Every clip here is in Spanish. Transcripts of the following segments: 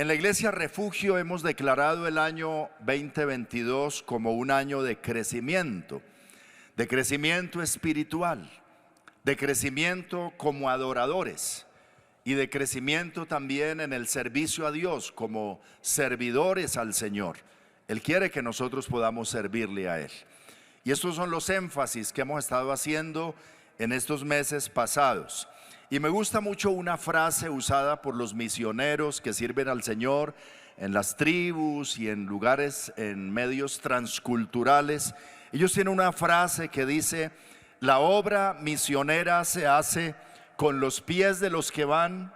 En la Iglesia Refugio hemos declarado el año 2022 como un año de crecimiento espiritual, de crecimiento como adoradores y de crecimiento también en el servicio a Dios como servidores al Señor. Él quiere que nosotros podamos servirle a Él. Y estos son los énfasis que hemos estado haciendo en estos meses pasados. Y me gusta mucho una frase usada por los misioneros que sirven al Señor en las tribus y en lugares, en medios transculturales. Ellos tienen una frase que dice: la obra misionera se hace con los pies de los que van,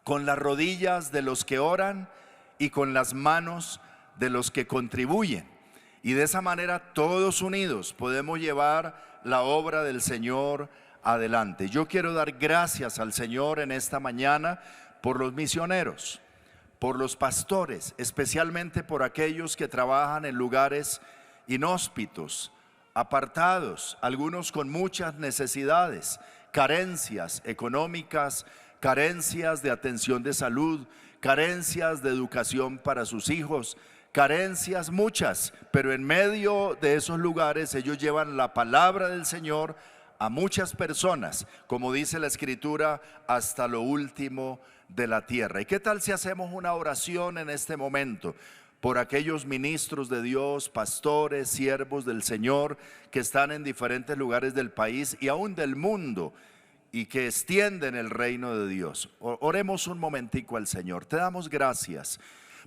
con las rodillas de los que oran y con las manos de los que contribuyen. Y de esa manera todos unidos podemos llevar la obra del Señor adelante. Yo quiero dar gracias al Señor en esta mañana por los misioneros, por los pastores, especialmente por aquellos que trabajan en lugares inhóspitos, apartados, algunos con muchas necesidades, carencias económicas, carencias de atención de salud, carencias de educación para sus hijos, carencias muchas, pero en medio de esos lugares ellos llevan la palabra del Señor a muchas personas, como dice la Escritura, hasta lo último de la tierra. ¿Y qué tal si hacemos una oración en este momento por aquellos ministros de Dios, pastores, siervos del Señor que están en diferentes lugares del país y aún del mundo y que extienden el reino de Dios? Oremos un momentico al Señor. Te damos gracias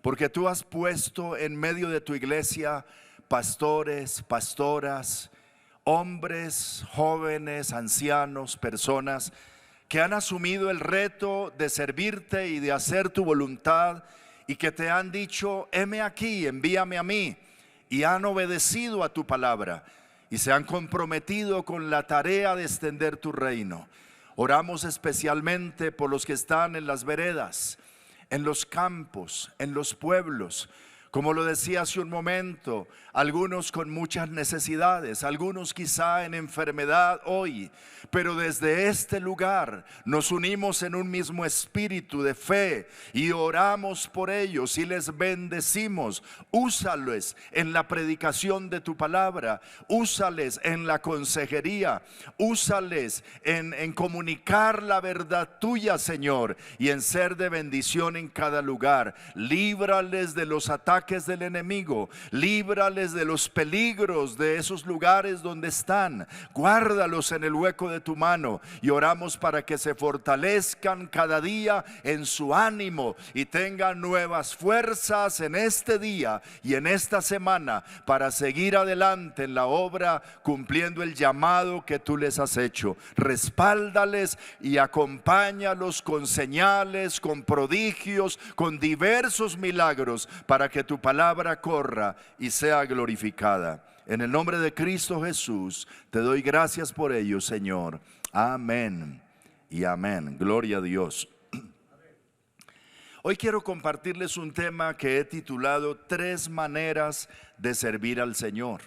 porque tú has puesto en medio de tu iglesia pastores, pastoras, hombres, jóvenes, ancianos, personas que han asumido el reto de servirte y de hacer tu voluntad y que te han dicho: heme aquí, envíame a mí, y han obedecido a tu palabra y se han comprometido con la tarea de extender tu reino. Oramos especialmente por los que están en las veredas, en los campos, en los pueblos. Como lo decía hace un momento, algunos con muchas necesidades, algunos quizá en enfermedad hoy, pero desde este lugar nos unimos en un mismo espíritu de fe y oramos por ellos y les bendecimos. Úsales en la predicación de tu palabra, úsales en la consejería, úsales en comunicar la verdad tuya, Señor, y en ser de bendición en cada lugar. Líbrales de los ataques del enemigo, líbrales de los peligros de esos lugares donde están, guárdalos en el hueco de tu mano, y oramos para que se fortalezcan cada día en su ánimo y tengan nuevas fuerzas en este día y en esta semana para seguir adelante en la obra, cumpliendo el llamado que tú les has hecho. Respáldales y acompáñalos con señales, con prodigios, con diversos milagros, para que tu palabra corra y sea glorificada. En el nombre de Cristo Jesús te doy gracias por ello, Señor. Amén y amén. Gloria a Dios. Hoy quiero compartirles un tema que he titulado 3 maneras de servir al Señor.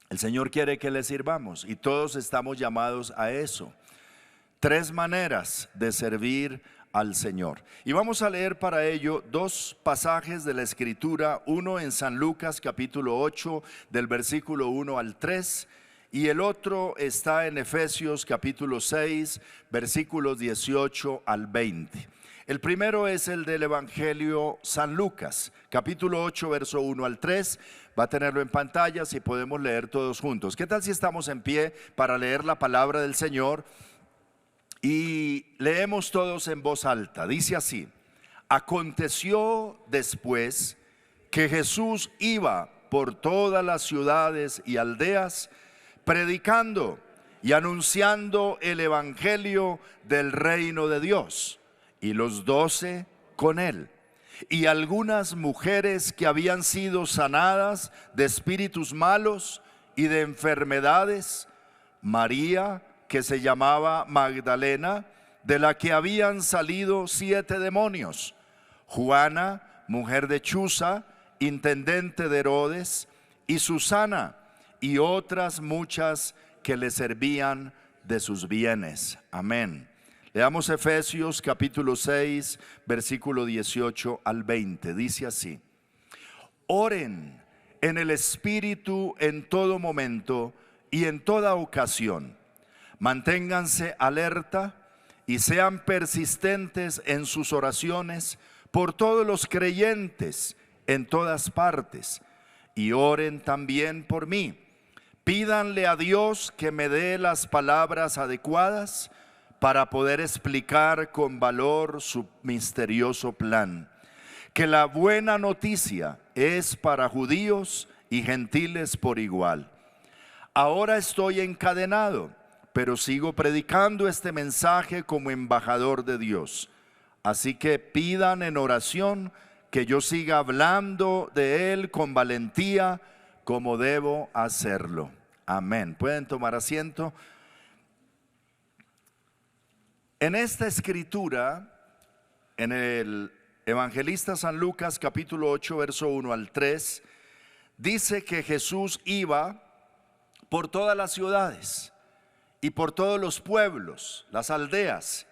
El Señor quiere que le sirvamos y todos estamos llamados a eso. 3 maneras de servir al Señor. Y vamos a leer para ello 2 pasajes de la Escritura, uno en San Lucas capítulo 8 del versículo 1 al 3 y el otro está en Efesios capítulo 6 versículos 18 al 20. El primero es el del Evangelio San Lucas, capítulo 8, verso 1 al 3. Va a tenerlo en pantalla si podemos leer todos juntos. ¿Qué tal si estamos en pie para leer la palabra del Señor? Y leemos todos en voz alta. Dice así: aconteció después que Jesús iba por todas las ciudades y aldeas, predicando y anunciando el evangelio del reino de Dios, y los 12 con él, y algunas mujeres que habían sido sanadas de espíritus malos y de enfermedades: María, que se llamaba Magdalena, de la que habían salido 7 demonios; Juana, mujer de Chuza, intendente de Herodes; y Susana, y otras muchas que le servían de sus bienes. Amén. Leamos Efesios capítulo 6, versículo 18 al 20. Dice así: oren en el Espíritu en todo momento y en toda ocasión. Manténganse alerta y sean persistentes en sus oraciones por todos los creyentes en todas partes. Y oren también por mí. Pídanle a Dios que me dé las palabras adecuadas para poder explicar con valor su misterioso plan. Que la buena noticia es para judíos y gentiles por igual. Ahora estoy encadenado, pero sigo predicando este mensaje como embajador de Dios. Así que pidan en oración que yo siga hablando de Él con valentía como debo hacerlo. Amén. Pueden tomar asiento. En esta escritura, en el evangelista San Lucas capítulo 8 verso 1 al 3, dice que Jesús iba por todas las ciudades y por todos los pueblos, las aldeas,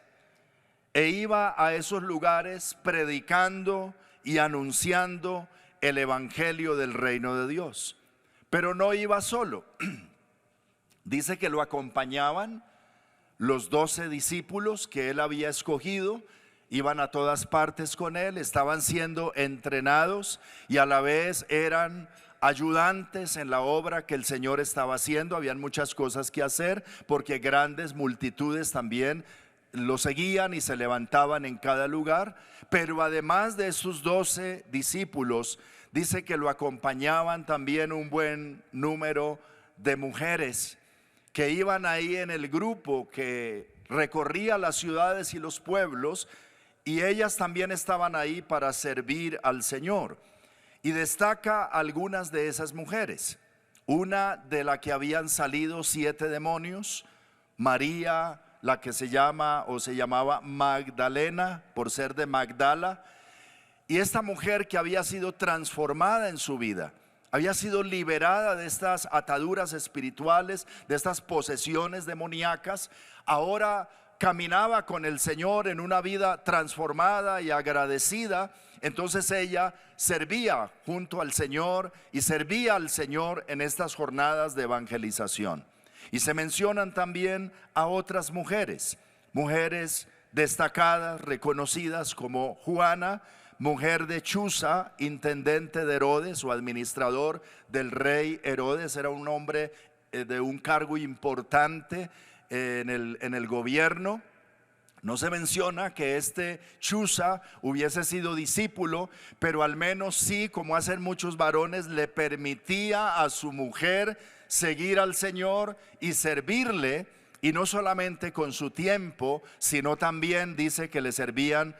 e iba a esos lugares predicando y anunciando el evangelio del reino de Dios. Pero no iba solo. Dice que lo acompañaban los 12 discípulos que él había escogido. Iban a todas partes con él, estaban siendo entrenados y a la vez eran ayudantes en la obra que el Señor estaba haciendo. Habían muchas cosas que hacer porque grandes multitudes también lo seguían y se levantaban en cada lugar. Pero además de esos 12 discípulos, dice que lo acompañaban también un buen número de mujeres que iban ahí en el grupo que recorría las ciudades y los pueblos, y ellas también estaban ahí para servir al Señor. Y destaca algunas de esas mujeres. Una de la que habían salido 7 demonios, María, la que se llama o se llamaba Magdalena, por ser de Magdala. Y esta mujer que había sido transformada en su vida, había sido liberada de estas ataduras espirituales, de estas posesiones demoníacas, ahora caminaba con el Señor en una vida transformada y agradecida. Entonces ella servía junto al Señor y servía al Señor en estas jornadas de evangelización. Y se mencionan también a otras mujeres, mujeres destacadas, reconocidas, como Juana, mujer de Chuza, intendente de Herodes o administrador del rey Herodes. Era un hombre de un cargo importante en el gobierno. No se menciona que este Chuza hubiese sido discípulo, pero al menos sí, como hacen muchos varones, le permitía a su mujer seguir al Señor y servirle, y no solamente con su tiempo, sino también dice que le servían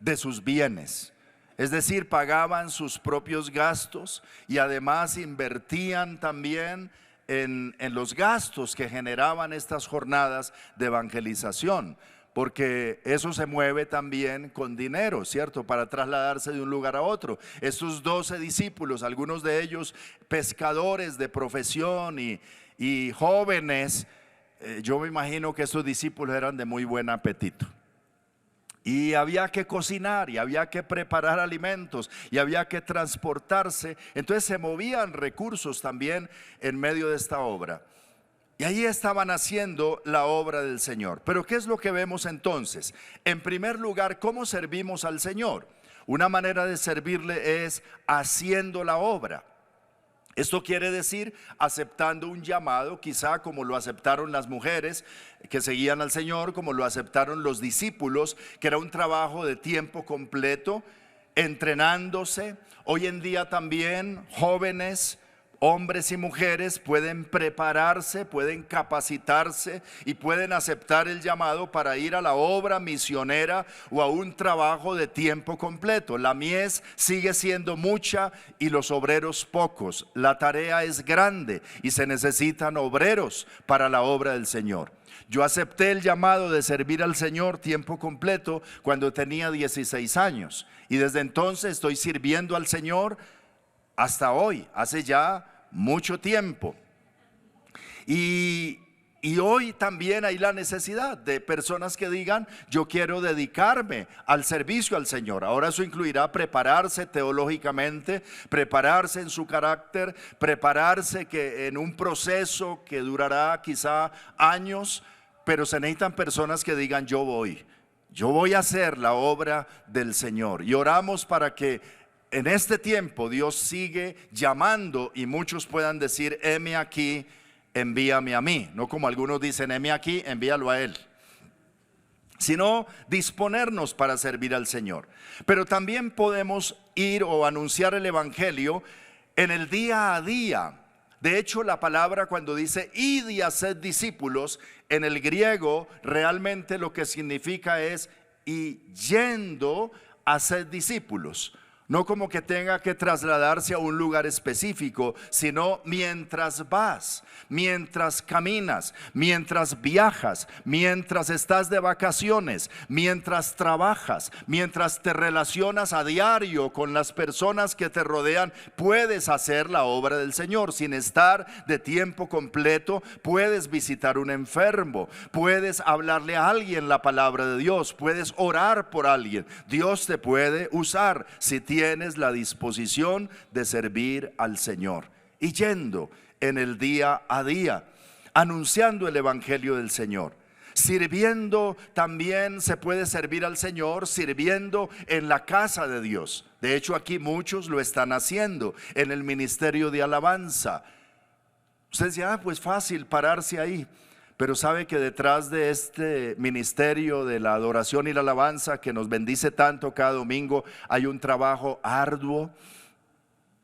de sus bienes. Es decir, pagaban sus propios gastos y además invertían también en los gastos que generaban estas jornadas de evangelización, porque eso se mueve también con dinero, ¿cierto? Para trasladarse de un lugar a otro. Estos 12 discípulos, algunos de ellos pescadores de profesión y jóvenes, yo me imagino que estos discípulos eran de muy buen apetito. Y había que cocinar y había que preparar alimentos y había que transportarse. Entonces se movían recursos también en medio de esta obra. Y ahí estaban haciendo la obra del Señor. Pero ¿qué es lo que vemos entonces? En primer lugar, ¿cómo servimos al Señor? Una manera de servirle es haciendo la obra. Esto quiere decir aceptando un llamado, quizá como lo aceptaron las mujeres que seguían al Señor, como lo aceptaron los discípulos, que era un trabajo de tiempo completo, entrenándose. Hoy en día también jóvenes, hombres y mujeres pueden prepararse, pueden capacitarse y pueden aceptar el llamado para ir a la obra misionera o a un trabajo de tiempo completo. La mies sigue siendo mucha y los obreros pocos. La tarea es grande y se necesitan obreros para la obra del Señor. Yo acepté el llamado de servir al Señor tiempo completo cuando tenía 16 años y desde entonces estoy sirviendo al Señor hasta hoy, hace ya mucho tiempo. Y Y hoy también hay la necesidad de personas que digan: yo quiero dedicarme al servicio al Señor. Ahora eso incluirá prepararse teológicamente, prepararse en su carácter, prepararse que en un proceso que durará quizá años, pero se necesitan personas que digan: yo voy a hacer la obra del Señor. Y oramos para que en este tiempo Dios sigue llamando y muchos puedan decir: heme aquí, envíame a mí. No como algunos dicen: heme aquí, envíalo a él. Sino disponernos para servir al Señor. Pero también podemos ir o anunciar el evangelio en el día a día. De hecho, la palabra cuando dice id y haced discípulos, en el griego realmente lo que significa es: y yendo a ser discípulos. No como que tenga que trasladarse a un lugar específico, sino mientras vas, mientras caminas, mientras viajas, mientras estás de vacaciones, mientras trabajas, mientras te relacionas a diario con las personas que te rodean, puedes hacer la obra del Señor. Sin estar de tiempo completo, puedes visitar un enfermo, puedes hablarle a alguien la palabra de Dios, puedes orar por alguien. Dios te puede usar si tienes la disposición de servir al Señor. Y yendo en el día a día, anunciando el evangelio del Señor. Sirviendo también se puede servir al Señor, sirviendo en la casa de Dios. De hecho, aquí muchos lo están haciendo en el ministerio de alabanza. Usted dice: pues fácil pararse ahí. Pero sabe que detrás de este ministerio de la adoración y la alabanza que nos bendice tanto cada domingo, hay un trabajo arduo,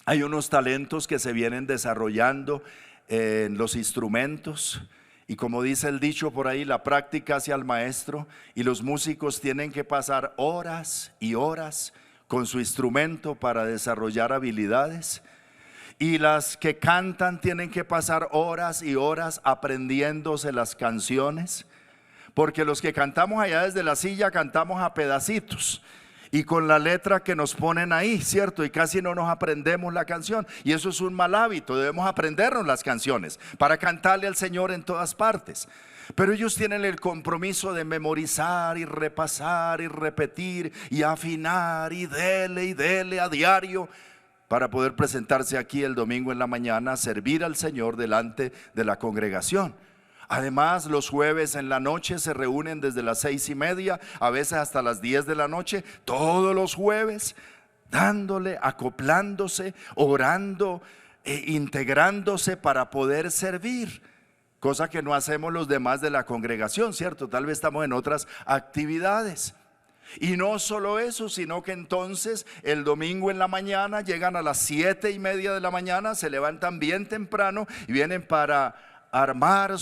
hay unos talentos que se vienen desarrollando en los instrumentos. Y como dice el dicho por ahí, la práctica hace al maestro, y los músicos tienen que pasar horas y horas con su instrumento para desarrollar habilidades. Y las que cantan tienen que pasar horas y horas aprendiéndose las canciones, porque los que cantamos allá desde la silla cantamos a pedacitos y con la letra que nos ponen ahí, ¿cierto? Y casi no nos aprendemos la canción, y eso es un mal hábito. Debemos aprendernos las canciones para cantarle al Señor en todas partes. Pero ellos tienen el compromiso de memorizar y repasar y repetir y afinar y dele a diario, para poder presentarse aquí el domingo en la mañana a servir al Señor delante de la congregación. Además, los jueves en la noche se reúnen desde las 6:30, a veces hasta las 10 de la noche, todos los jueves, dándole, acoplándose, orando e integrándose para poder servir. Cosa que no hacemos los demás de la congregación, ¿cierto? Tal vez estamos en otras actividades. Y no solo eso, sino que entonces el domingo en la mañana llegan a las 7:30 de la mañana, se levantan bien temprano y vienen para armar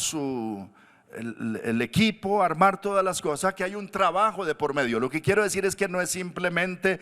el equipo, armar todas las cosas, que hay un trabajo de por medio. Lo que quiero decir es que no es simplemente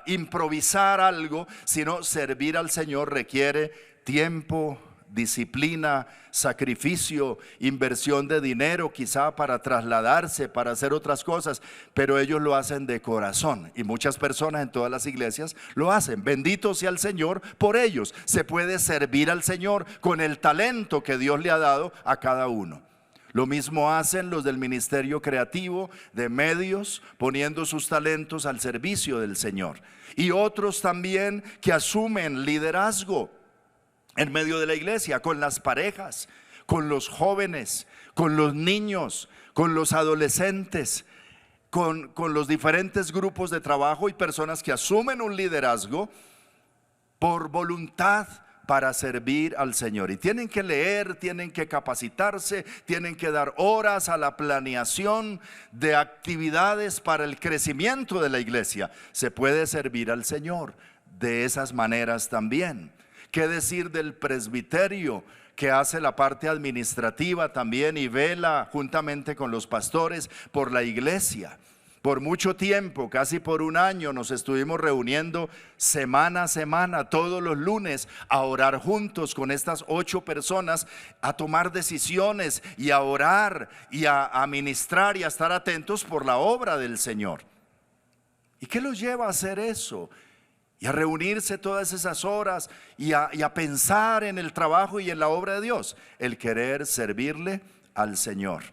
improvisar algo, sino servir al Señor requiere tiempo, disciplina, sacrificio, inversión de dinero quizá para trasladarse, para hacer otras cosas, pero ellos lo hacen de corazón, y muchas personas en todas las iglesias lo hacen. Bendito sea el Señor por ellos. Se puede servir al Señor con el talento que Dios le ha dado a cada uno. Lo mismo hacen los del ministerio creativo de medios, poniendo sus talentos al servicio del Señor. Y otros también que asumen liderazgo en medio de la iglesia, con las parejas, con los jóvenes, con los niños, con los adolescentes, con los diferentes grupos de trabajo, y personas que asumen un liderazgo por voluntad para servir al Señor. Y tienen que leer, tienen que capacitarse, tienen que dar horas a la planeación de actividades para el crecimiento de la iglesia. Se puede servir al Señor de esas maneras también. ¿Qué decir del presbiterio, que hace la parte administrativa también y vela juntamente con los pastores por la iglesia? Por mucho tiempo, casi por un año, nos estuvimos reuniendo semana a semana, todos los lunes, a orar juntos con estas 8 personas, a tomar decisiones y a orar y a ministrar y a estar atentos por la obra del Señor. ¿Y qué los lleva a hacer eso? y a reunirse todas esas horas y a pensar en el trabajo y en la obra de Dios. El querer servirle al Señor.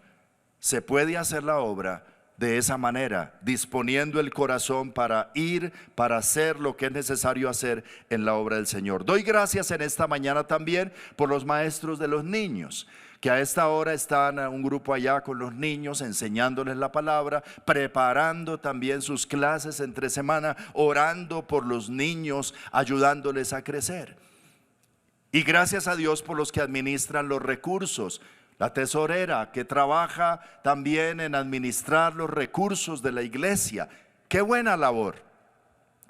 Se puede hacer la obra de esa manera, disponiendo el corazón para ir, para hacer lo que es necesario hacer en la obra del Señor. Doy gracias en esta mañana también por los maestros de los niños, que a esta hora están un grupo allá con los niños, enseñándoles la palabra, preparando también sus clases entre semana, orando por los niños, ayudándoles a crecer. Y gracias a Dios por los que administran los recursos, la tesorera que trabaja también en administrar los recursos de la iglesia. Qué buena labor.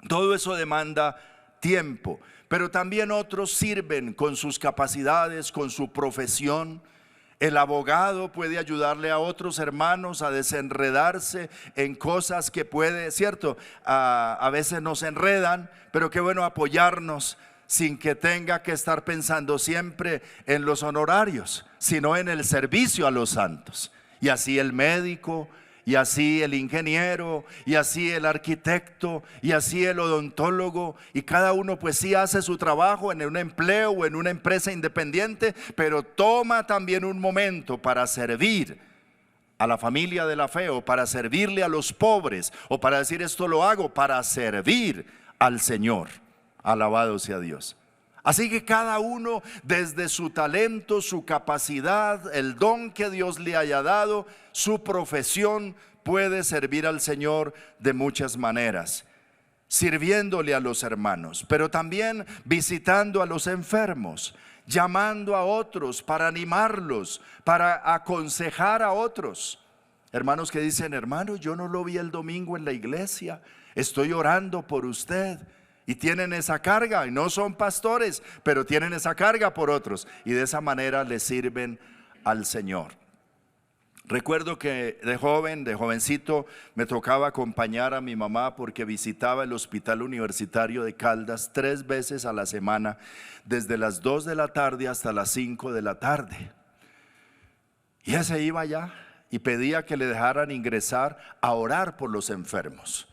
Todo eso demanda tiempo, pero también otros sirven con sus capacidades, con su profesión. El abogado puede ayudarle a otros hermanos a desenredarse en cosas que puede, cierto, a veces nos enredan, pero qué bueno apoyarnos sin que tenga que estar pensando siempre en los honorarios, sino en el servicio a los santos. Y así el médico, y así el ingeniero, y así el arquitecto, y así el odontólogo, y cada uno pues sí hace su trabajo en un empleo o en una empresa independiente, pero toma también un momento para servir a la familia de la fe, o para servirle a los pobres, o para decir esto lo hago para servir al Señor. Alabado sea Dios. Así que cada uno desde su talento, su capacidad, el don que Dios le haya dado, su profesión, puede servir al Señor de muchas maneras. Sirviéndole a los hermanos, pero también visitando a los enfermos, llamando a otros para animarlos, para aconsejar a otros. Hermanos que dicen, hermano, yo no lo vi el domingo en la iglesia, estoy orando por usted. Y tienen esa carga, y no son pastores, pero tienen esa carga por otros, y de esa manera le sirven al Señor. Recuerdo que de jovencito, me tocaba acompañar a mi mamá porque visitaba el Hospital Universitario de Caldas 3 veces a la semana, desde las 2 de la tarde hasta las 5 de la tarde. Y ella se iba allá y pedía que le dejaran ingresar a orar por los enfermos.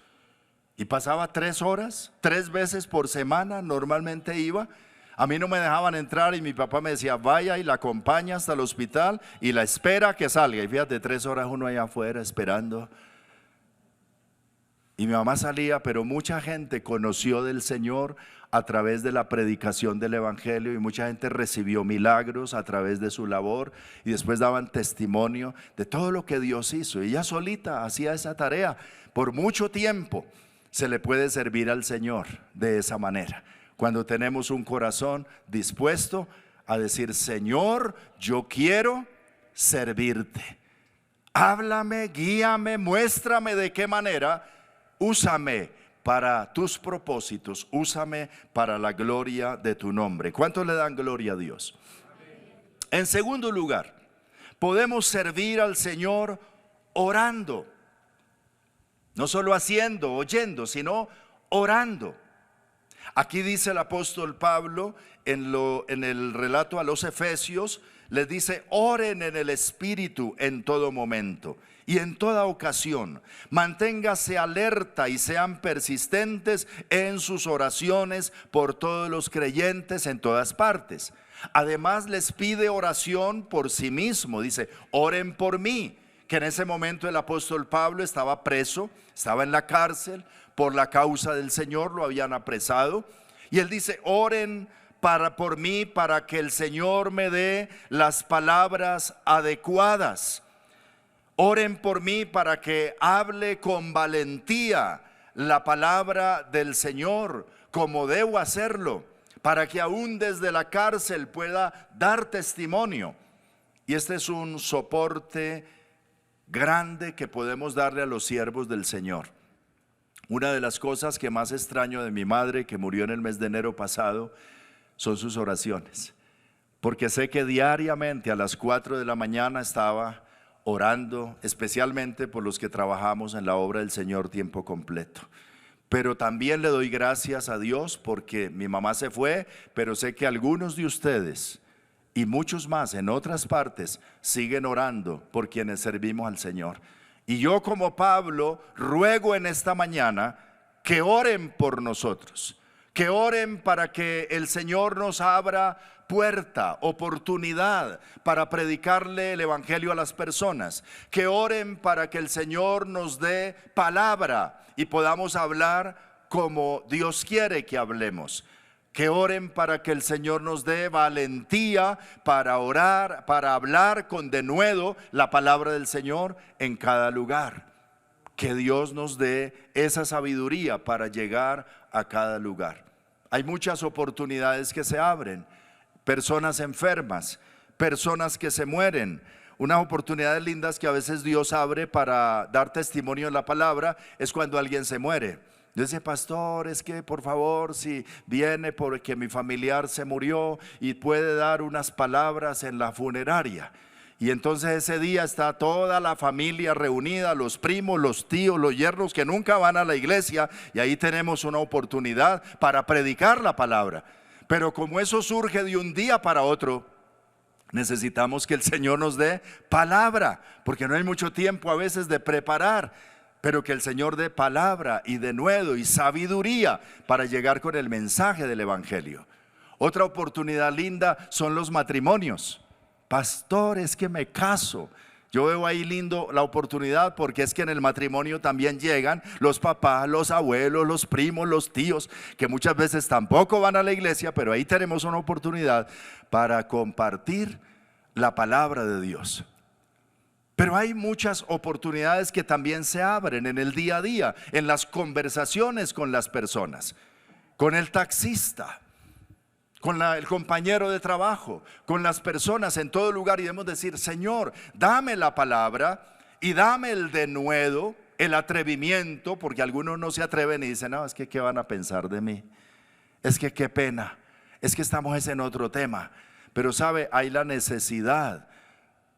Y pasaba 3 horas, 3 veces por semana, normalmente iba. A mí no me dejaban entrar y mi papá me decía, vaya y la acompaña hasta el hospital y la espera que salga. Y fíjate, 3 horas uno allá afuera esperando. Y mi mamá salía, pero mucha gente conoció del Señor a través de la predicación del Evangelio, y mucha gente recibió milagros a través de su labor, y después daban testimonio de todo lo que Dios hizo. Y ella solita hacía esa tarea por mucho tiempo. Se le puede servir al Señor de esa manera, cuando tenemos un corazón dispuesto a decir, Señor, yo quiero servirte. Háblame, guíame, muéstrame de qué manera, úsame para tus propósitos, úsame para la gloria de tu nombre. ¿Cuántos le dan gloria a Dios? En segundo lugar, podemos servir al Señor orando. No solo haciendo, oyendo, sino orando. Aquí dice el apóstol Pablo en el relato a los Efesios, les dice, oren en el Espíritu en todo momento y en toda ocasión. Manténgase alerta y sean persistentes en sus oraciones por todos los creyentes en todas partes. Además les pide oración por sí mismo, dice, oren por mí. Que en ese momento el apóstol Pablo estaba preso, estaba en la cárcel, por la causa del Señor lo habían apresado, y él dice, oren por mí para que el Señor me dé las palabras adecuadas. Oren por mí para que hable con valentía la palabra del Señor, como debo hacerlo, para que aún desde la cárcel pueda dar testimonio. Y este es un soporte grande que podemos darle a los siervos del Señor. Una de las cosas que más extraño de mi madre, que murió en el mes de enero pasado, son sus oraciones, porque sé que diariamente a las 4 de la mañana estaba orando, especialmente por los que trabajamos en la obra del Señor tiempo completo. Pero también le doy gracias a Dios porque mi mamá se fue, pero sé que algunos de ustedes y muchos más en otras partes siguen orando por quienes servimos al Señor. Y yo, como Pablo, ruego en esta mañana que oren por nosotros, que oren para que el Señor nos abra puerta, oportunidad para predicarle el evangelio a las personas, que oren para que el Señor nos dé palabra y podamos hablar como Dios quiere que hablemos. Que oren para que el Señor nos dé valentía para orar, para hablar con denuedo la palabra del Señor en cada lugar. Que Dios nos dé esa sabiduría para llegar a cada lugar. Hay muchas oportunidades que se abren. Personas enfermas, personas que se mueren. Unas oportunidades lindas que a veces Dios abre para dar testimonio en la palabra es cuando alguien se muere. Dice, pastor, es que por favor, si viene porque mi familiar se murió y puede dar unas palabras en la funeraria. Y entonces ese día está toda la familia reunida, los primos, los tíos, los yernos que nunca van a la iglesia, y ahí tenemos una oportunidad para predicar la palabra. Pero como eso surge de un día para otro, necesitamos que el Señor nos dé palabra, porque no hay mucho tiempo a veces de preparar, pero que el Señor dé palabra y denuedo y sabiduría para llegar con el mensaje del evangelio. Otra oportunidad linda son los matrimonios. Pastor, es que me caso. Yo veo ahí lindo la oportunidad, porque es que en el matrimonio también llegan los papás, los abuelos, los primos, los tíos, que muchas veces tampoco van a la iglesia, pero ahí tenemos una oportunidad para compartir la palabra de Dios. Pero hay muchas oportunidades que también se abren en el día a día, en las conversaciones con las personas, con el taxista, con el compañero de trabajo, con las personas en todo lugar, y debemos decir, Señor, dame la palabra y dame el denuedo, el atrevimiento, porque algunos no se atreven y dicen, no, es que ¿qué van a pensar de mí? Es que qué pena, es que estamos en otro tema. Pero sabe, hay la necesidad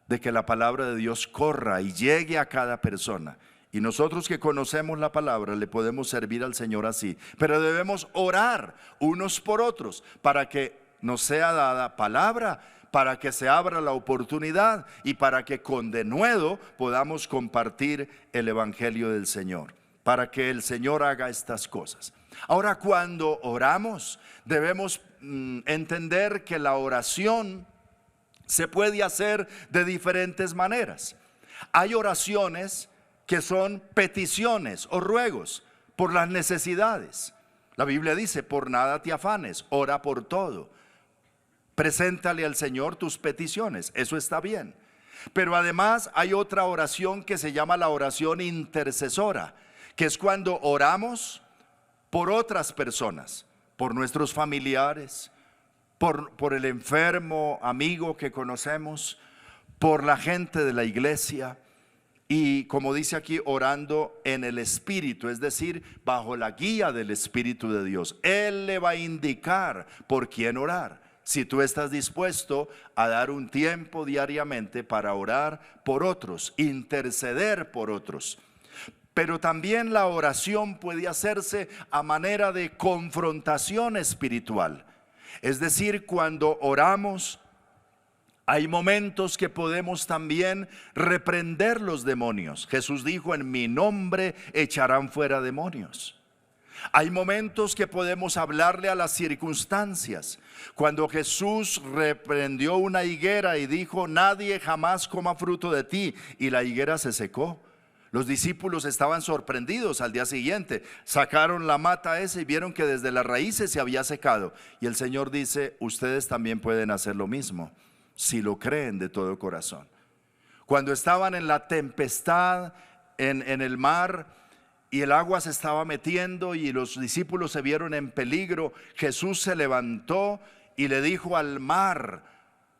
de que la palabra de Dios corra y llegue a cada persona. Y nosotros que conocemos la palabra le podemos servir al Señor así. Pero debemos orar unos por otros para que nos sea dada palabra, para que se abra la oportunidad y para que con denuedo podamos compartir el evangelio del Señor, para que el Señor haga estas cosas. Ahora, cuando oramos, debemos entender que la oración se puede hacer de diferentes maneras. Hay oraciones que son peticiones o ruegos por las necesidades. La Biblia dice, por nada te afanes, ora por todo. Preséntale al Señor tus peticiones, eso está bien. Pero además hay otra oración que se llama la oración intercesora, que es cuando oramos por otras personas, por nuestros familiares, por el enfermo amigo que conocemos, por la gente de la iglesia. Y como dice aquí, orando en el Espíritu, es decir, bajo la guía del Espíritu de Dios. Él le va a indicar por quién orar. Si tú estás dispuesto a dar un tiempo diariamente para orar por otros, interceder por otros. Pero también la oración puede hacerse a manera de confrontación espiritual. Es decir, cuando oramos, hay momentos que podemos también reprender los demonios. Jesús dijo, en mi nombre echarán fuera demonios. Hay momentos que podemos hablarle a las circunstancias. Cuando Jesús reprendió una higuera y dijo, nadie jamás coma fruto de ti, y la higuera se secó. Los discípulos estaban sorprendidos. Al día siguiente sacaron la mata esa y vieron que desde las raíces se había secado. Y el Señor dice, ustedes también pueden hacer lo mismo, si lo creen de todo corazón. Cuando estaban en la tempestad en el mar y el agua se estaba metiendo y los discípulos se vieron en peligro, Jesús se levantó y le dijo al mar,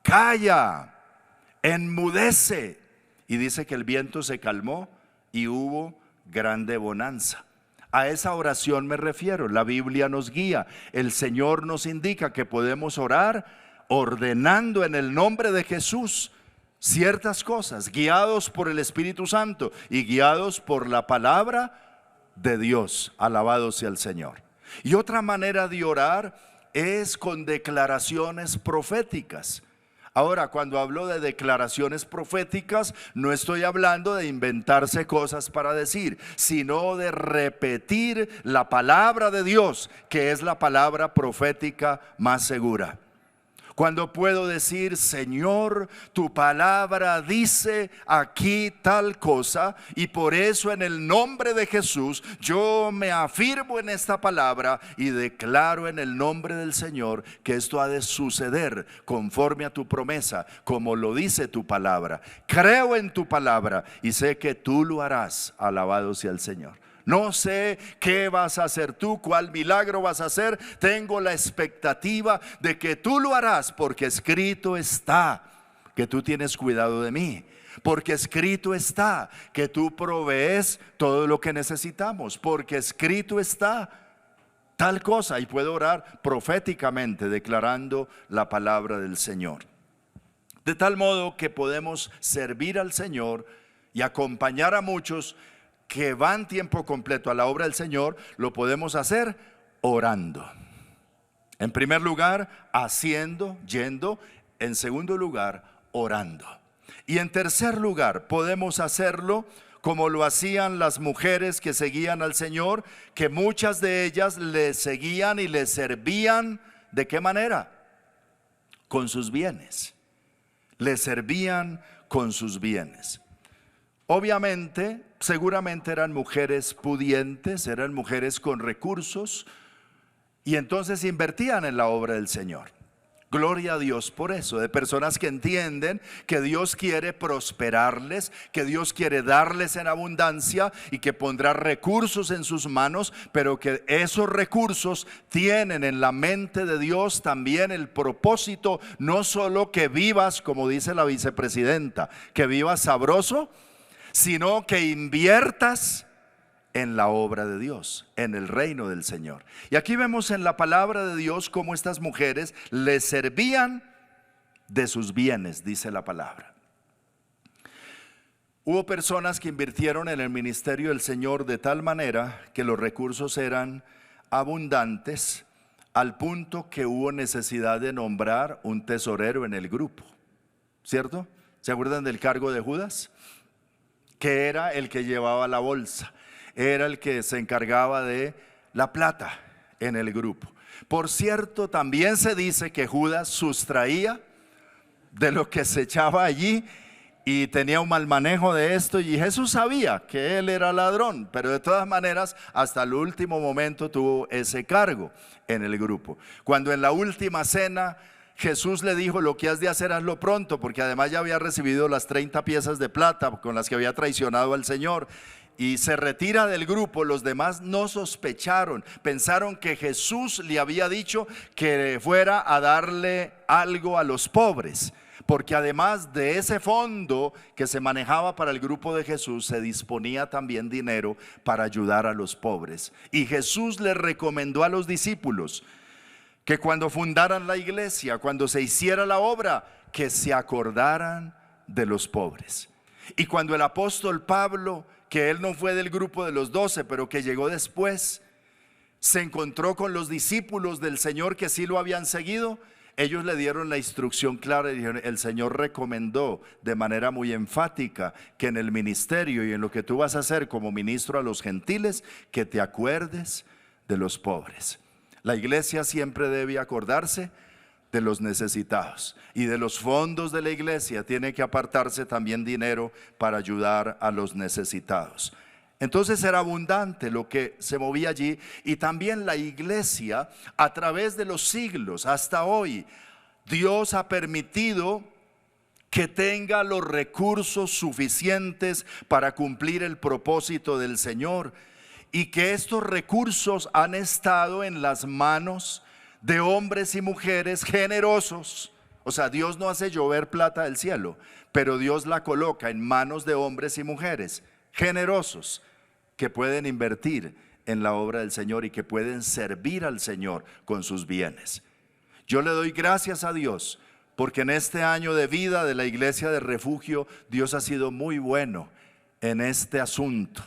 calla, enmudece. Y dice que el viento se calmó y hubo grande bonanza. A esa oración me refiero. La Biblia nos guía. El Señor nos indica que podemos orar ordenando en el nombre de Jesús ciertas cosas, guiados por el Espíritu Santo y guiados por la palabra de Dios. Alabado sea el Señor. Y otra manera de orar es con declaraciones proféticas. Ahora, cuando hablo de declaraciones proféticas, no estoy hablando de inventarse cosas para decir, sino de repetir la palabra de Dios, que es la palabra profética más segura. Cuando puedo decir, Señor, tu palabra dice aquí tal cosa, y por eso en el nombre de Jesús yo me afirmo en esta palabra y declaro en el nombre del Señor que esto ha de suceder conforme a tu promesa, como lo dice tu palabra. Creo en tu palabra y sé que tú lo harás. Alabado sea el Señor. No sé qué vas a hacer tú, cuál milagro vas a hacer. Tengo la expectativa de que tú lo harás, porque escrito está que tú tienes cuidado de mí. Porque escrito está que tú provees todo lo que necesitamos. Porque escrito está tal cosa. Y puedo orar proféticamente declarando la palabra del Señor. De tal modo que podemos servir al Señor y acompañar a muchos que van tiempo completo a la obra del Señor. Lo podemos hacer orando. En primer lugar, haciendo, yendo. En segundo lugar, orando. Y en tercer lugar, podemos hacerlo como lo hacían las mujeres que seguían al Señor, que muchas de ellas le seguían y le servían. ¿De qué manera? Con sus bienes. Le servían con sus bienes. Obviamente, seguramente eran mujeres pudientes, eran mujeres con recursos, y entonces invertían en la obra del Señor. Gloria a Dios por eso, de personas que entienden que Dios quiere prosperarles, que Dios quiere darles en abundancia y que pondrá recursos en sus manos, pero que esos recursos tienen en la mente de Dios también el propósito, no solo que vivas, como dice la vicepresidenta, que vivas sabroso, sino que inviertas en la obra de Dios, en el reino del Señor. Y aquí vemos en la palabra de Dios cómo estas mujeres le servían de sus bienes, dice la palabra. Hubo personas que invirtieron en el ministerio del Señor de tal manera que los recursos eran abundantes, al punto que hubo necesidad de nombrar un tesorero en el grupo, ¿cierto? ¿Se acuerdan del cargo de Judas? Que era el que llevaba la bolsa, era el que se encargaba de la plata en el grupo. Por cierto, también se dice que Judas sustraía de lo que se echaba allí y tenía un mal manejo de esto, y Jesús sabía que él era ladrón, pero de todas maneras hasta el último momento tuvo ese cargo en el grupo. Cuando en la última cena Jesús le dijo, lo que has de hacer, hazlo pronto, porque además ya había recibido las 30 piezas de plata con las que había traicionado al Señor, y se retira del grupo. Los demás no sospecharon, pensaron que Jesús le había dicho que fuera a darle algo a los pobres, porque además de ese fondo que se manejaba para el grupo de Jesús, se disponía también dinero para ayudar a los pobres. Y Jesús le recomendó a los discípulos que cuando fundaran la iglesia, cuando se hiciera la obra, que se acordaran de los pobres. Y cuando el apóstol Pablo, que él no fue del grupo de los 12, pero que llegó después, se encontró con los discípulos del Señor que sí lo habían seguido, ellos le dieron la instrucción clara y dijeron, el Señor recomendó de manera muy enfática que en el ministerio y en lo que tú vas a hacer como ministro a los gentiles, que te acuerdes de los pobres. La iglesia siempre debe acordarse de los necesitados, y de los fondos de la iglesia tiene que apartarse también dinero para ayudar a los necesitados. Entonces era abundante lo que se movía allí, y también la iglesia a través de los siglos hasta hoy, Dios ha permitido que tenga los recursos suficientes para cumplir el propósito del Señor, y que estos recursos han estado en las manos de hombres y mujeres generosos. O sea, Dios no hace llover plata del cielo, pero Dios la coloca en manos de hombres y mujeres generosos que pueden invertir en la obra del Señor y que pueden servir al Señor con sus bienes. Yo le doy gracias a Dios porque en este año de vida de la Iglesia de Refugio, Dios ha sido muy bueno en este asunto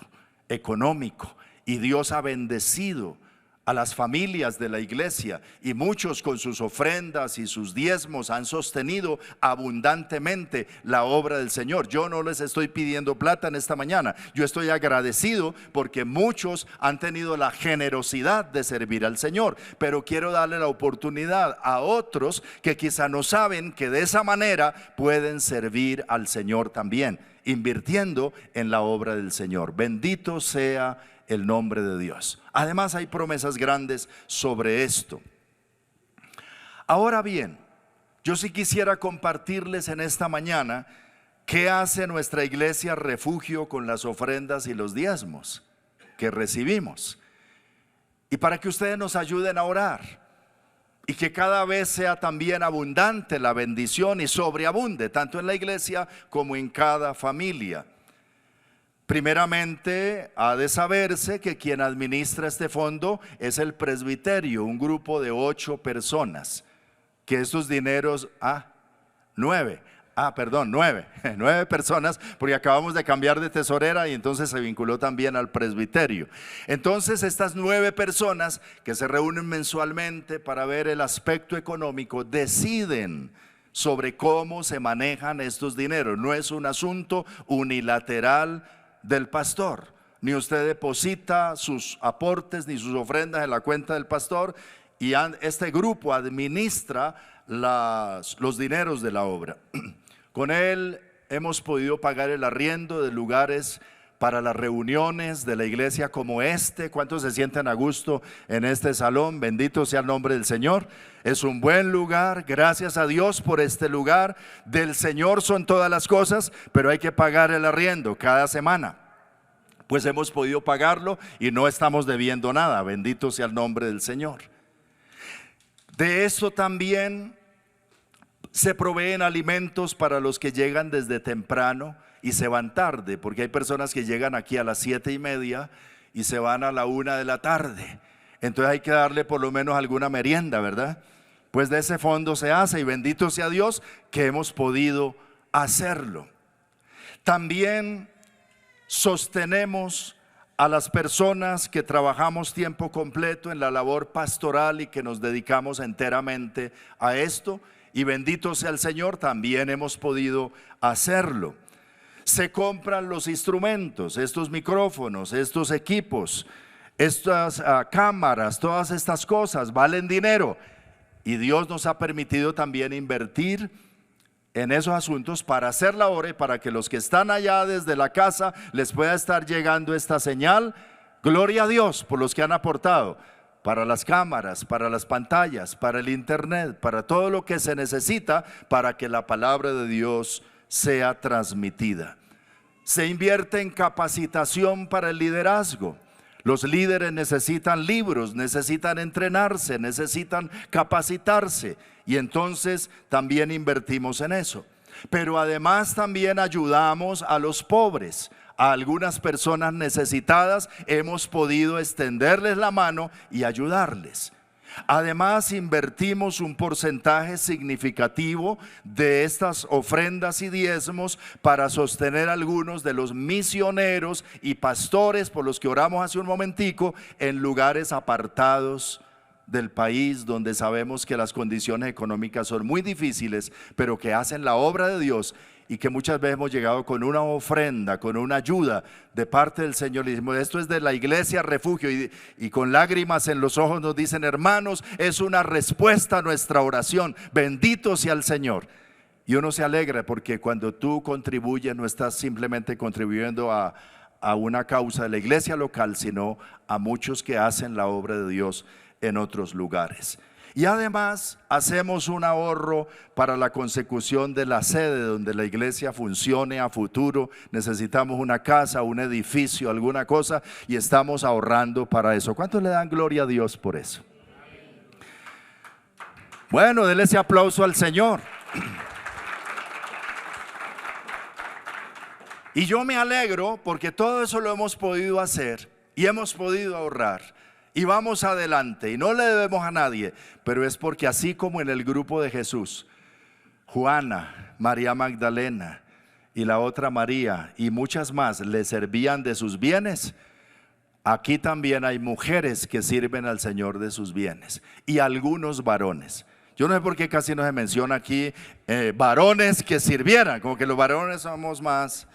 económico, y Dios ha bendecido a las familias de la iglesia, y muchos con sus ofrendas y sus diezmos han sostenido abundantemente la obra del Señor. Yo no les estoy pidiendo plata en esta mañana, yo estoy agradecido porque muchos han tenido la generosidad de servir al Señor, pero quiero darle la oportunidad a otros que quizá no saben que de esa manera pueden servir al Señor también, invirtiendo en la obra del Señor. Bendito sea el nombre de Dios. Además hay promesas grandes sobre esto. Ahora bien, yo sí quisiera compartirles en esta mañana qué hace nuestra iglesia Refugio con las ofrendas y los diezmos que recibimos, y para que ustedes nos ayuden a orar y que cada vez sea también abundante la bendición y sobreabunde tanto en la iglesia como en cada familia. Primeramente, ha de saberse que quien administra este fondo es el presbiterio, un grupo de 8 personas, que estos dineros, 9 personas, porque acabamos de cambiar de tesorera y entonces se vinculó también al presbiterio. Entonces estas 9 personas que se reúnen mensualmente para ver el aspecto económico, deciden sobre cómo se manejan estos dineros. No es un asunto unilateral del pastor, ni usted deposita sus aportes ni sus ofrendas en la cuenta del pastor, y este grupo administra los dineros de la obra. Con él hemos podido pagar el arriendo de lugares para las reuniones de la iglesia como este. ¿Cuántos se sienten a gusto en este salón? Bendito sea el nombre del Señor. Es un buen lugar, gracias a Dios por este lugar. Del Señor son todas las cosas, pero hay que pagar el arriendo cada semana. Pues hemos podido pagarlo y no estamos debiendo nada. Bendito sea el nombre del Señor. De eso también se proveen alimentos para los que llegan desde temprano y se van tarde, porque hay personas que llegan aquí a las 7:30 y se van a la 1 de la tarde. Entonces hay que darle por lo menos alguna merienda, ¿verdad? Pues de ese fondo se hace, y bendito sea Dios que hemos podido hacerlo. También sostenemos a las personas que trabajamos tiempo completo en la labor pastoral y que nos dedicamos enteramente a esto, y bendito sea el Señor, también hemos podido hacerlo. Se compran los instrumentos, estos micrófonos, estos equipos, estas cámaras, todas estas cosas valen dinero, y Dios nos ha permitido también invertir en esos asuntos para hacer la obra y para que los que están allá desde la casa les pueda estar llegando esta señal. Gloria a Dios por los que han aportado para las cámaras, para las pantallas, para el internet, para todo lo que se necesita para que la palabra de Dios sea transmitida. Se invierte en capacitación para el liderazgo. Los líderes necesitan libros, necesitan entrenarse, necesitan capacitarse, y entonces también invertimos en eso. Pero además también ayudamos a los pobres, a algunas personas necesitadas. Hemos podido extenderles la mano y ayudarles. Además, invertimos un porcentaje significativo de estas ofrendas y diezmos para sostener a algunos de los misioneros y pastores por los que oramos hace un momentico, en lugares apartados del país donde sabemos que las condiciones económicas son muy difíciles, pero que hacen la obra de Dios, y que muchas veces hemos llegado con una ofrenda, con una ayuda de parte del Señor. Y decimos, esto es de la iglesia Refugio, y con lágrimas en los ojos nos dicen, hermanos, es una respuesta a nuestra oración. Bendito sea el Señor. Y uno se alegra, porque cuando tú contribuyes, no estás simplemente contribuyendo a una causa de la iglesia local, sino a muchos que hacen la obra de Dios en otros lugares. Y además hacemos un ahorro para la consecución de la sede donde la iglesia funcione a futuro. Necesitamos una casa, un edificio, alguna cosa, y estamos ahorrando para eso. ¿Cuántos le dan gloria a Dios por eso? Bueno, denle ese aplauso al Señor. Y yo me alegro porque todo eso lo hemos podido hacer y hemos podido ahorrar. Y vamos adelante, y no le debemos a nadie, pero es porque así como en el grupo de Jesús, Juana, María Magdalena y la otra María y muchas más le servían de sus bienes, aquí también hay mujeres que sirven al Señor de sus bienes y algunos varones. Yo no sé por qué casi no se menciona aquí varones que sirvieran, como que los varones somos más...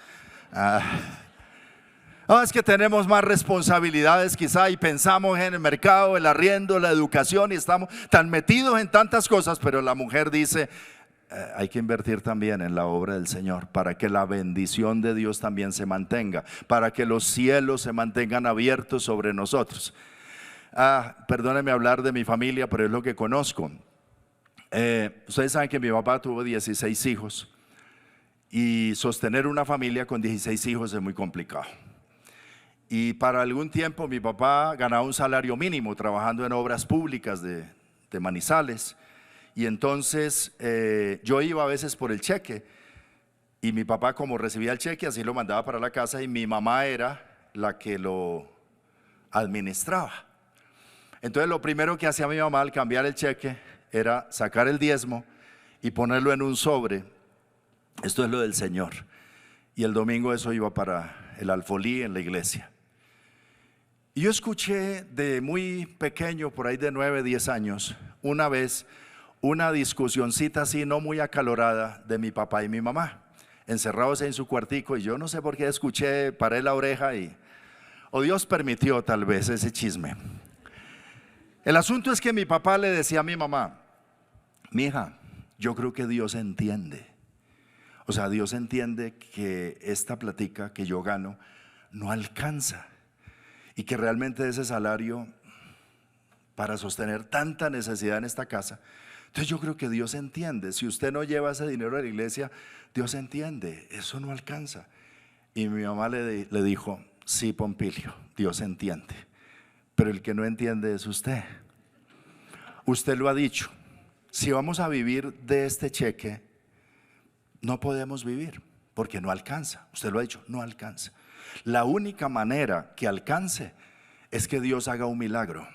No, es que tenemos más responsabilidades quizá y pensamos en el mercado, el arriendo, la educación y estamos tan metidos en tantas cosas, pero la mujer dice, hay que invertir también en la obra del Señor para que la bendición de Dios también se mantenga, para que los cielos se mantengan abiertos sobre nosotros. Perdónenme hablar de mi familia, pero es lo que conozco. Ustedes saben que mi papá tuvo 16 hijos y sostener una familia con 16 hijos es muy complicado. Y para algún tiempo mi papá ganaba un salario mínimo trabajando en obras públicas de Manizales. Y entonces yo iba a veces por el cheque y mi papá, como recibía el cheque, así lo mandaba para la casa y mi mamá era la que lo administraba. Entonces lo primero que hacía mi mamá al cambiar el cheque era sacar el diezmo y ponerlo en un sobre. Esto es lo del Señor. Y el domingo eso iba para el alfolí en la iglesia. Y yo escuché de muy pequeño, por ahí de 9, 10 años, una vez una discusioncita así no muy acalorada de mi papá y mi mamá, encerrados en su cuartico, y yo no sé por qué escuché, paré la oreja o Dios permitió tal vez ese chisme. El asunto es que mi papá le decía a mi mamá, mija, yo creo que Dios entiende. O sea, Dios entiende que esta platica que yo gano no alcanza y que realmente ese salario para sostener tanta necesidad en esta casa. Entonces yo creo que Dios entiende, si usted no lleva ese dinero a la iglesia, Dios entiende, eso no alcanza. Y mi mamá le dijo, sí, Pompilio, Dios entiende, pero el que no entiende es usted. Usted lo ha dicho, si vamos a vivir de este cheque, no podemos vivir porque no alcanza. Usted lo ha dicho, no alcanza. La única manera que alcance es que Dios haga un milagro.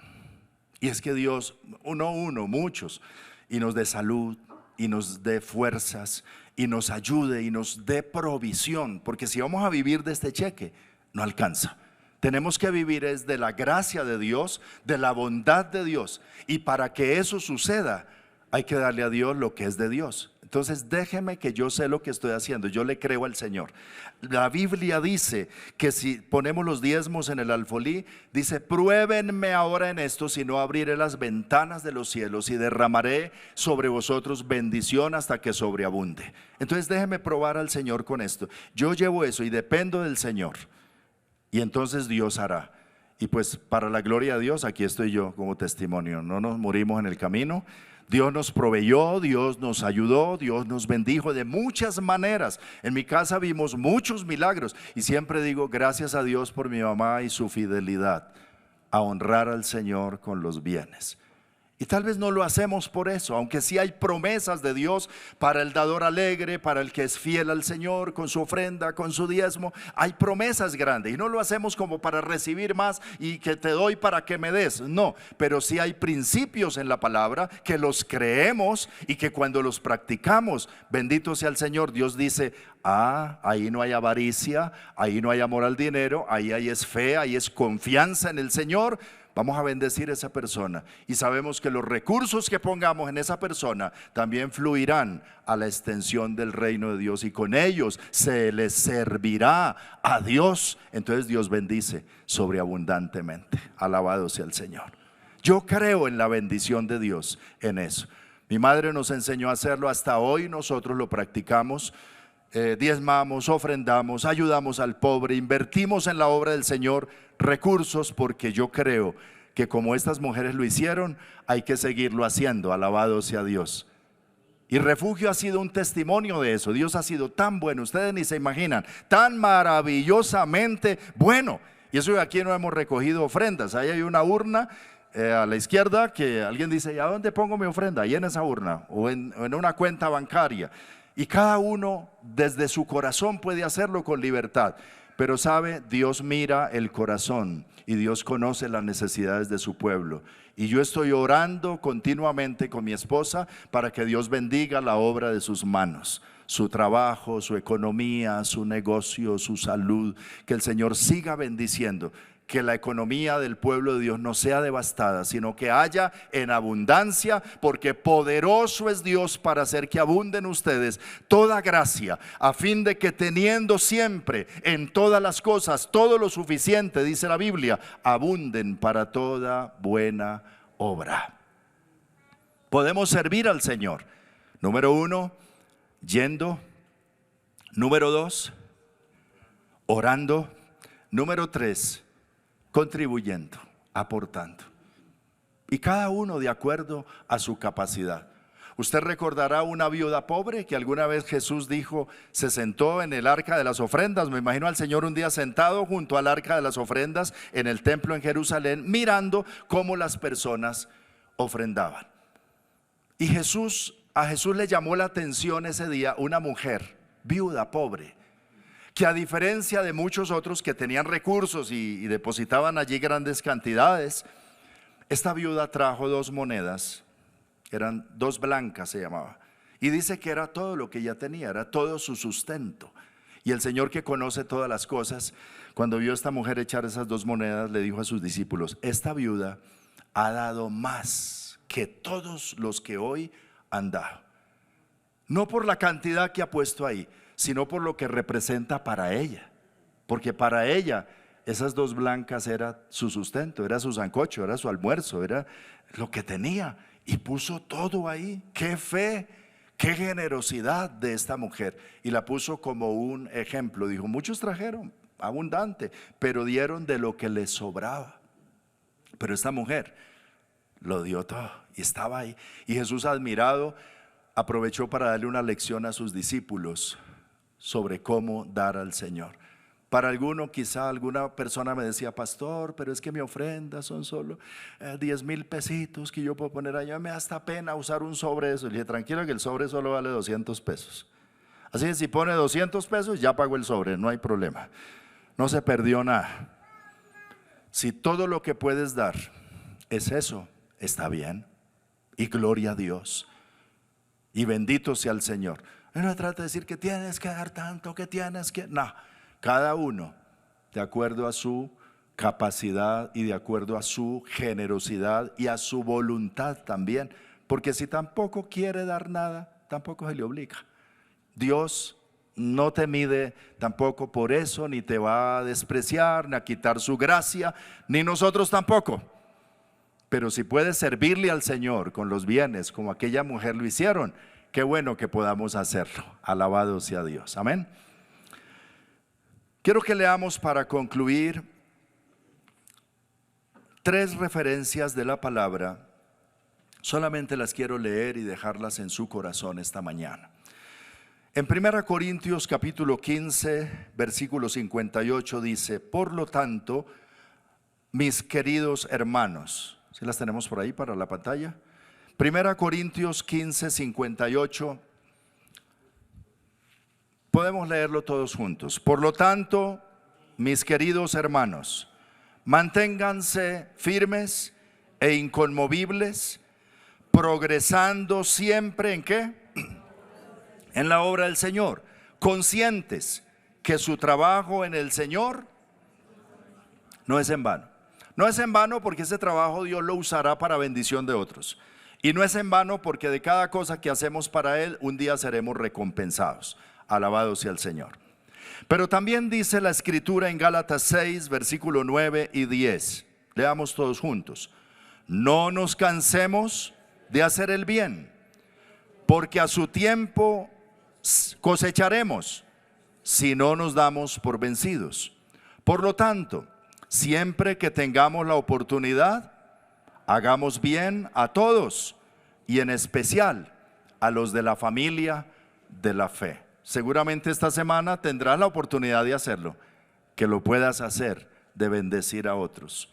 Y es que Dios, muchos, y nos dé salud, y nos dé fuerzas, y nos ayude, y nos dé provisión. Porque si vamos a vivir de este cheque, no alcanza. Tenemos que vivir es de la gracia de Dios, de la bondad de Dios. Y para que eso suceda, hay que darle a Dios lo que es de Dios. Entonces déjeme que yo sé lo que estoy haciendo, yo le creo al Señor. La Biblia dice que si ponemos los diezmos en el alfolí, dice, pruébenme ahora en esto, si no abriré las ventanas de los cielos y derramaré sobre vosotros bendición hasta que sobreabunde. Entonces déjeme probar al Señor con esto. Yo llevo eso y dependo del Señor. Y entonces Dios hará. Y pues para la gloria de Dios, aquí estoy yo como testimonio. No nos morimos en el camino. Dios nos proveyó, Dios nos ayudó, Dios nos bendijo de muchas maneras. En mi casa vimos muchos milagros y siempre digo gracias a Dios por mi mamá y su fidelidad a honrar al Señor con los bienes. Y tal vez no lo hacemos por eso, aunque sí hay promesas de Dios para el dador alegre, para el que es fiel al Señor con su ofrenda, con su diezmo. Hay promesas grandes y no lo hacemos como para recibir más y que te doy para que me des. No, pero sí hay principios en la palabra que los creemos y que cuando los practicamos, bendito sea el Señor, Dios dice, ahí no hay avaricia, ahí no hay amor al dinero, ahí es fe, ahí es confianza en el Señor. Vamos a bendecir a esa persona y sabemos que los recursos que pongamos en esa persona también fluirán a la extensión del reino de Dios y con ellos se les servirá a Dios. Entonces Dios bendice sobreabundantemente. Alabado sea el Señor. Yo creo en la bendición de Dios en eso. Mi madre nos enseñó a hacerlo, hasta hoy nosotros lo practicamos. Diezmamos, ofrendamos, ayudamos al pobre, invertimos en la obra del Señor recursos, porque yo creo que como estas mujeres lo hicieron, hay que seguirlo haciendo. Alabado sea Dios. Y Refugio ha sido un testimonio de eso. Dios ha sido tan bueno, ustedes ni se imaginan, tan maravillosamente bueno. Y eso de aquí no hemos recogido ofrendas. Ahí hay una urna a la izquierda que alguien dice, ¿y a dónde pongo mi ofrenda? Ahí en esa urna o en una cuenta bancaria. Y cada uno desde su corazón puede hacerlo con libertad. Pero sabe, Dios mira el corazón y Dios conoce las necesidades de su pueblo. Y yo estoy orando continuamente con mi esposa para que Dios bendiga la obra de sus manos, su trabajo, su economía, su negocio, su salud. Que el Señor siga bendiciendo. que la economía del pueblo de Dios no sea devastada, sino que haya en abundancia, porque poderoso es Dios para hacer que abunden ustedes toda gracia, a fin de que teniendo siempre en todas las cosas todo lo suficiente, dice la Biblia, abunden para toda buena obra. Podemos servir al Señor. Número 1, yendo. Número 2, orando. Número 3, contribuyendo, aportando. Y cada uno de acuerdo a su capacidad. Usted recordará una viuda pobre que alguna vez Jesús dijo, se sentó en el arca de las ofrendas. Me imagino al Señor un día sentado junto al arca de las ofrendas en el templo en Jerusalén, mirando cómo las personas ofrendaban. Y a Jesús le llamó la atención ese día una mujer viuda pobre, que a diferencia de muchos otros que tenían recursos y depositaban allí grandes cantidades, esta viuda trajo 2 monedas, eran 2 blancas se llamaba, y dice que era todo lo que ella tenía, era todo su sustento. Y el Señor, que conoce todas las cosas, cuando vio a esta mujer echar esas 2 monedas, le dijo a sus discípulos: esta viuda ha dado más que todos los que hoy han dado. No por la cantidad que ha puesto ahí, sino por lo que representa para ella. Porque para ella esas 2 blancas era su sustento, era su sancocho, era su almuerzo, era lo que tenía. Y puso todo ahí. Qué fe, qué generosidad de esta mujer. Y la puso como un ejemplo. Dijo: muchos trajeron abundante, pero dieron de lo que les sobraba. Pero esta mujer lo dio todo y estaba ahí. Y Jesús, admirado, aprovechó para darle una lección a sus discípulos sobre cómo dar al Señor. Para alguno, quizá alguna persona me decía: pastor, pero es que mi ofrenda son solo 10,000 pesitos que yo puedo poner allá, me da hasta pena usar un sobre de eso. Le dije: tranquilo, que el sobre solo vale 200 pesos. Así que si pone 200 pesos, ya pagó el sobre, no hay problema. No se perdió nada. Si todo lo que puedes dar es eso, está bien. Y gloria a Dios. Y bendito sea el Señor. No trata de decir que tienes que dar tanto, que tienes que... No, cada uno de acuerdo a su capacidad y de acuerdo a su generosidad y a su voluntad también. Porque si tampoco quiere dar nada, tampoco se le obliga. Dios no te mide tampoco por eso, ni te va a despreciar, ni a quitar su gracia, ni nosotros tampoco. Pero si puedes servirle al Señor con los bienes, como aquella mujer lo hicieron, qué bueno que podamos hacerlo. Alabado sea Dios. Amén. Quiero que leamos, para concluir, 3 referencias de la palabra. Solamente las quiero leer y dejarlas en su corazón esta mañana. En 1 Corintios capítulo 15, versículo 58 dice: por lo tanto, mis queridos hermanos, ¿sí las tenemos por ahí para la pantalla? 1 Corintios 15, 58. Podemos leerlo todos juntos. Por lo tanto, mis queridos hermanos, manténganse firmes e inconmovibles, progresando siempre ¿en qué? En la obra del Señor, conscientes que su trabajo en el Señor no es en vano. No es en vano, porque ese trabajo Dios lo usará para bendición de otros. Y no es en vano, porque de cada cosa que hacemos para Él, un día seremos recompensados. Alabado sea el Señor. Pero también dice la Escritura en Gálatas 6, versículo 9 y 10. Leamos todos juntos. No nos cansemos de hacer el bien, porque a su tiempo cosecharemos, si no nos damos por vencidos. Por lo tanto, siempre que tengamos la oportunidad, hagamos bien a todos, y en especial a los de la familia de la fe. Seguramente esta semana tendrás la oportunidad de hacerlo, que lo puedas hacer, de bendecir a otros.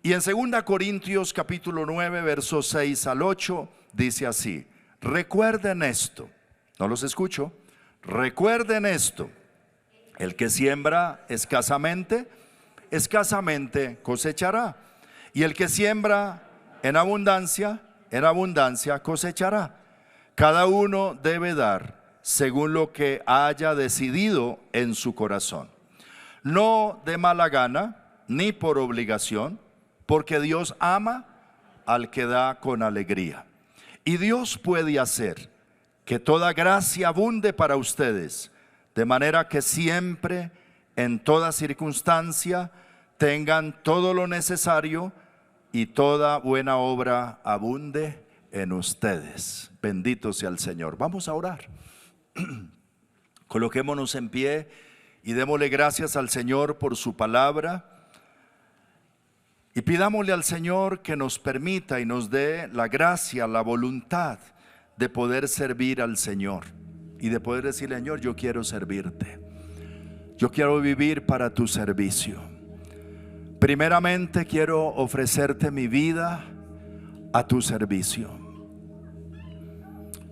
Y en 2 Corintios capítulo 9, versos 6 al 8, dice así: recuerden esto, no los escucho, recuerden esto, el que siembra escasamente, escasamente cosechará, y el que siembra en abundancia cosechará. Cada uno debe dar según lo que haya decidido en su corazón, no de mala gana, ni por obligación, porque Dios ama al que da con alegría. Y Dios puede hacer que toda gracia abunde para ustedes, de manera que siempre, en toda circunstancia, tengan todo lo necesario y toda buena obra abunde en ustedes. Bendito sea el Señor. Vamos a orar. Coloquémonos en pie y démosle gracias al Señor por su palabra. Y pidámosle al Señor que nos permita y nos dé la gracia, la voluntad de poder servir al Señor y de poder decirle: Señor, yo quiero servirte, yo quiero vivir para tu servicio. Primeramente quiero ofrecerte mi vida a tu servicio.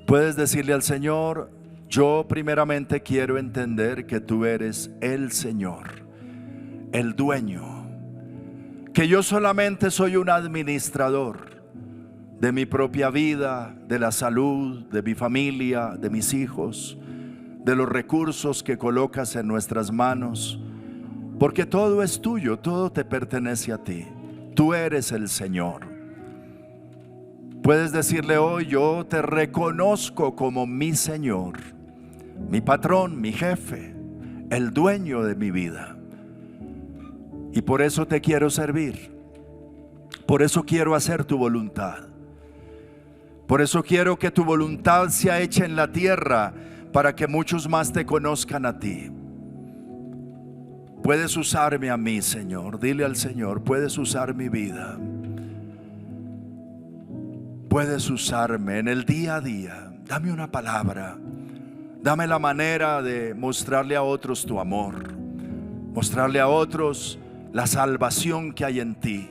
Puedes decirle al Señor: yo primeramente quiero entender que tú eres el Señor, el dueño, que yo solamente soy un administrador de mi propia vida, de la salud, de mi familia, de mis hijos, de los recursos que colocas en nuestras manos, porque todo es tuyo, todo te pertenece a ti. Tú eres el Señor. Puedes decirle hoy: yo te reconozco como mi Señor, mi patrón, mi jefe, el dueño de mi vida. Y por eso te quiero servir. Por eso quiero hacer tu voluntad. Por eso quiero que tu voluntad sea hecha en la tierra, para que muchos más te conozcan a ti. Puedes usarme a mí, Señor. Dile al Señor: puedes usar mi vida. Puedes usarme en el día a día. Dame una palabra. Dame la manera de mostrarle a otros tu amor. Mostrarle a otros la salvación que hay en ti,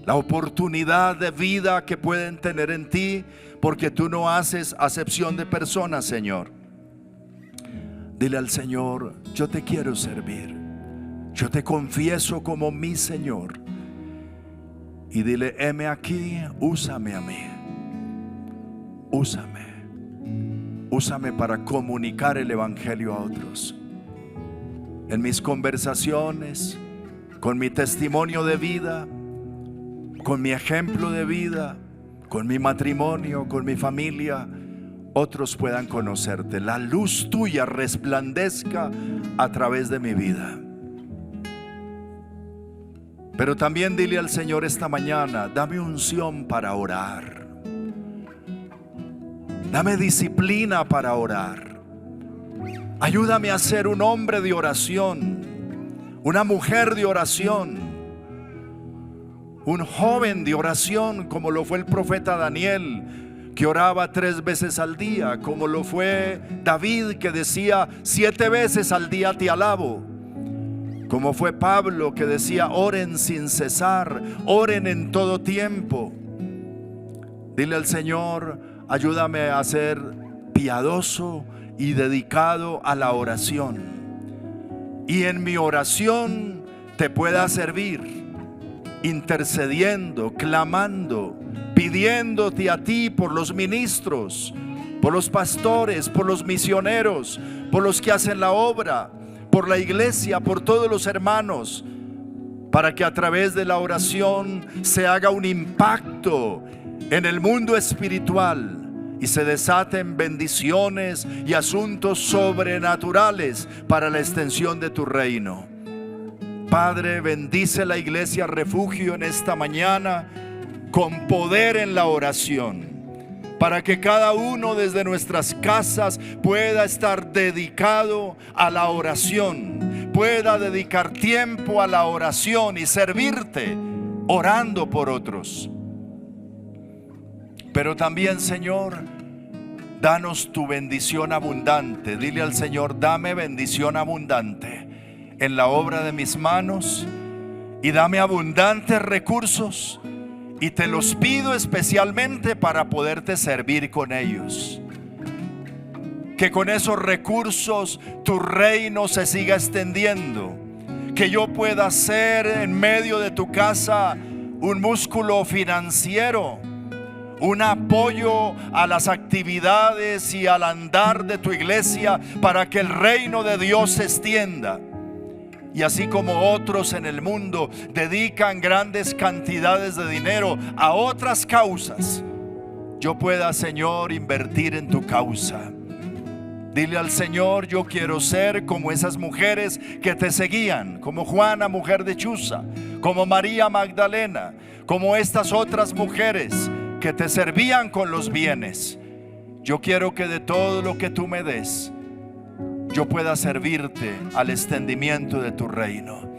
la oportunidad de vida que pueden tener en ti, porque tú no haces acepción de personas, Señor. Dile al Señor: yo te quiero servir, yo te confieso como mi Señor. Y dile: heme aquí, úsame a mí, úsame para comunicar el evangelio a otros, en mis conversaciones, con mi testimonio de vida, con mi ejemplo de vida, con mi matrimonio, con mi familia. Otros puedan conocerte, la luz tuya resplandezca a través de mi vida. Pero también dile al Señor esta mañana: dame unción para orar, dame disciplina para orar, ayúdame a ser un hombre de oración, una mujer de oración, un joven de oración, como lo fue el profeta Daniel, que oraba 3 veces al día, como lo fue David, que decía 7 veces al día te alabo, como fue Pablo, que decía: oren sin cesar, oren en todo tiempo. Dile al Señor: ayúdame a ser piadoso y dedicado a la oración, y en mi oración te pueda servir, intercediendo, clamando, pidiéndote a ti por los ministros, por los pastores, por los misioneros, por los que hacen la obra, por la iglesia, por todos los hermanos, para que a través de la oración se haga un impacto en el mundo espiritual y se desaten bendiciones y asuntos sobrenaturales para la extensión de tu reino. Padre, bendice la iglesia Refugio en esta mañana con poder en la oración, para que cada uno desde nuestras casas pueda estar dedicado a la oración, pueda dedicar tiempo a la oración y servirte orando por otros. Pero también, Señor, danos tu bendición abundante. Dile al Señor: dame bendición abundante en la obra de mis manos, y dame abundantes recursos, y te los pido especialmente para poderte servir con ellos. Que con esos recursos tu reino se siga extendiendo, que yo pueda ser en medio de tu casa un músculo financiero, un apoyo a las actividades y al andar de tu iglesia, para que el reino de Dios se extienda. y así como otros en el mundo dedican grandes cantidades de dinero a otras causas, yo pueda, Señor, invertir en tu causa. Dile al Señor: yo quiero ser como esas mujeres que te seguían, como Juana, mujer de Chuza, como María Magdalena, como estas otras mujeres que te servían con los bienes. Yo quiero que de todo lo que tú me des, yo pueda servirte al extendimiento de tu reino.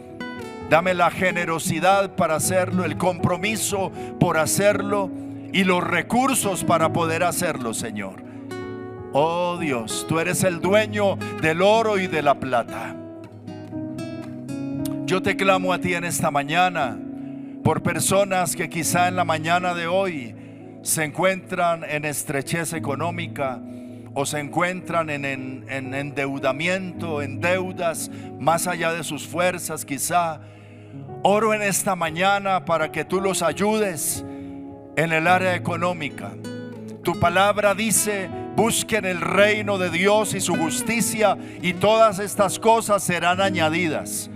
Dame la generosidad para hacerlo, el compromiso por hacerlo y los recursos para poder hacerlo, Señor. Oh Dios, tú eres el dueño del oro y de la plata. Yo te clamo a ti en esta mañana por personas que quizá en la mañana de hoy se encuentran en estrechez económica o se encuentran en endeudamiento, en deudas más allá de sus fuerzas quizá. Oro en esta mañana para que tú los ayudes en el área económica. Tu palabra dice: busquen el reino de Dios y su justicia, y todas estas cosas serán añadidas.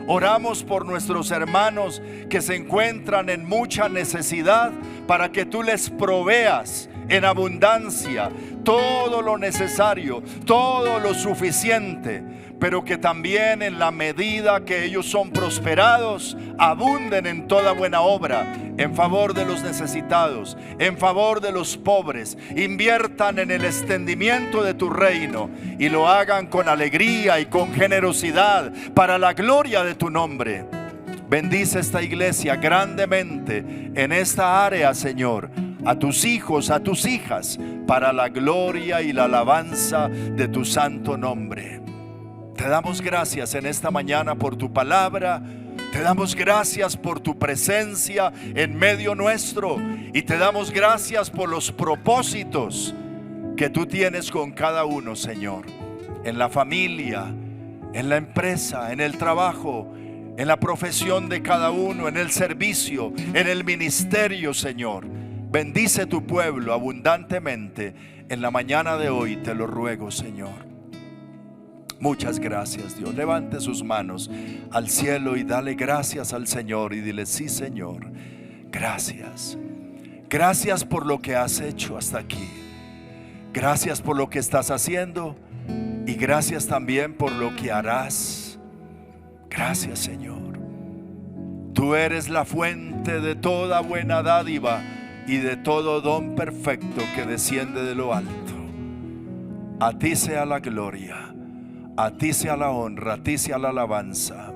Oramos por nuestros hermanos que se encuentran en mucha necesidad, para que tú les proveas en abundancia todo lo necesario, todo lo suficiente, pero que también en la medida que ellos son prosperados, abunden en toda buena obra, en favor de los necesitados, en favor de los pobres. Inviertan en el extendimiento de tu reino y lo hagan con alegría y con generosidad para la gloria de tu nombre. Bendice esta iglesia grandemente en esta área, Señor, a tus hijos, a tus hijas, para la gloria y la alabanza de tu santo nombre. Te damos gracias en esta mañana por tu palabra. Te damos gracias por tu presencia en medio nuestro, y te damos gracias por los propósitos que tú tienes con cada uno, Señor, en la familia, en la empresa, en el trabajo, en la profesión de cada uno, en el servicio, en el ministerio, Señor. Bendice tu pueblo abundantemente en la mañana de hoy, te lo ruego, Señor. Muchas gracias, Dios. Levante sus manos al cielo y dale gracias al Señor y dile: sí, Señor, gracias. Gracias por lo que has hecho hasta aquí. Gracias por lo que estás haciendo, y gracias también por lo que harás. Gracias, Señor. Tú eres la fuente de toda buena dádiva y de todo don perfecto que desciende de lo alto. A ti sea la gloria, a ti sea la honra, a ti sea la alabanza.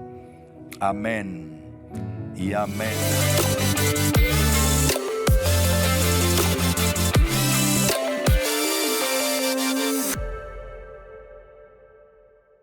Amén y amén.